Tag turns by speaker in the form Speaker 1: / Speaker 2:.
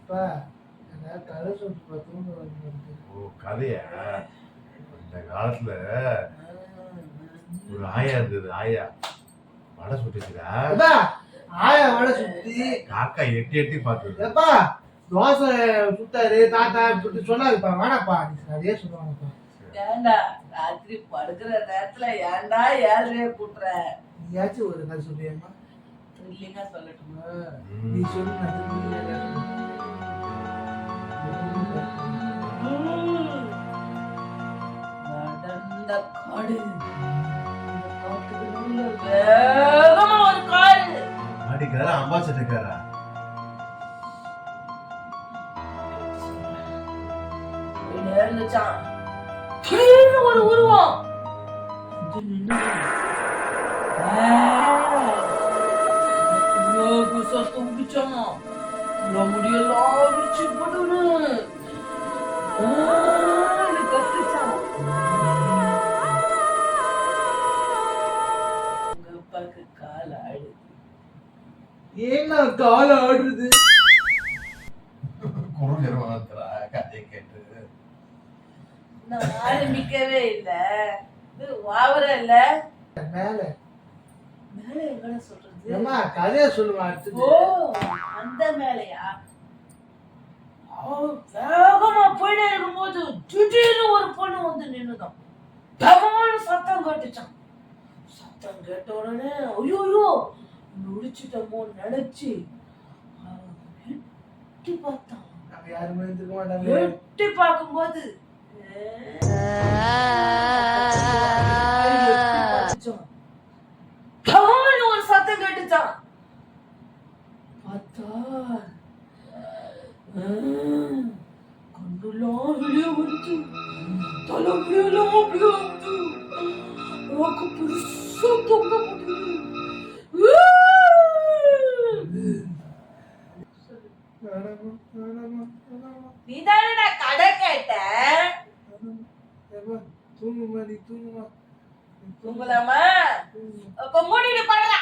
Speaker 1: கதை சொல்லிட்டு தூங்க வருது.
Speaker 2: ஓ கதையா? இந்த காலத்துல ஒரு ஆயா இருந்தது. ஆயா வடை சுட்டுச்சுடா.
Speaker 1: ஆயா வடை சுத்தி
Speaker 2: காக்கா எட்டி எட்டி பார்த்தது.
Speaker 1: எப்பா தோசை சுட்டாரு தாத்தா சுட்டு சொன்னாருப்பா. வேணாப்பா அதே சொல்லுவாங்கப்பா.
Speaker 3: ஏண்டா ராத்திரி படுக்கிற நேரத்துல ஏண்டா ஏழ்றைய கூட்டுற?
Speaker 1: நீயாச்சும் ஒரு கதை சொல்லியம்மா.
Speaker 3: த்ரில்லிங்கா சொல்லட்டுமா?
Speaker 1: நீ சொல்லு நான் திரும்பி
Speaker 3: நடந்த காடு. காட்டுக்கு நடுவுல வேகமா ஒரு காடு.
Speaker 2: மாடிக்காரா அம்பாசடர்காரா?
Speaker 3: நேர்ந்துச்சான். திடீர்னு ஒரு உருவம் சத்தம் பிடிச்சான். முடியெல்லாம் விரிச்சு போட்டு கத்துச்சான். உங்க அப்பாக்கு கால ஆடுது.
Speaker 1: ஏன்னா கால ஆடுறது?
Speaker 2: குறுநிறுவனத்துல கதையை கேட்டு
Speaker 3: நான் ஆரம்பிக்கவே இல்ல. இது வாவர இல்ல.
Speaker 1: மேல
Speaker 3: மேல எங்கட சொல்றது?
Speaker 1: ஏமா கதைய சொல்லுவா.
Speaker 3: ஓ அந்த மேலையா? வேகமா போயிட்டே இருக்கும்போது திடீர்னு ஒரு பொண்ணு வந்து நின்னுதான். தமான்னு சத்தம் கேட்டுச்சான். சத்தம் கேட்ட உடனே ஐயோ நுடிச்சிட்டமோ நினைச்சு எட்டி பார்த்தான்.
Speaker 1: நாங்க யாருமே இருக்க மாட்டாங்க.
Speaker 3: எட்டி பார்க்கும்போது ஒரு சத்தம் கேட்டுச்சான். பார்த்தா கண்டுலாம் வெளியே வந்து தலைமுறையெல்லாம் அப்படியே வந்து உனக்கு பெருசா தொங்க போட்டு நீதானடா கடை கேட்ட.
Speaker 1: தூங்குமா நீ தூங்குமா.
Speaker 3: தூங்கலாமா? அப்ப மூடிட்டு படுறா.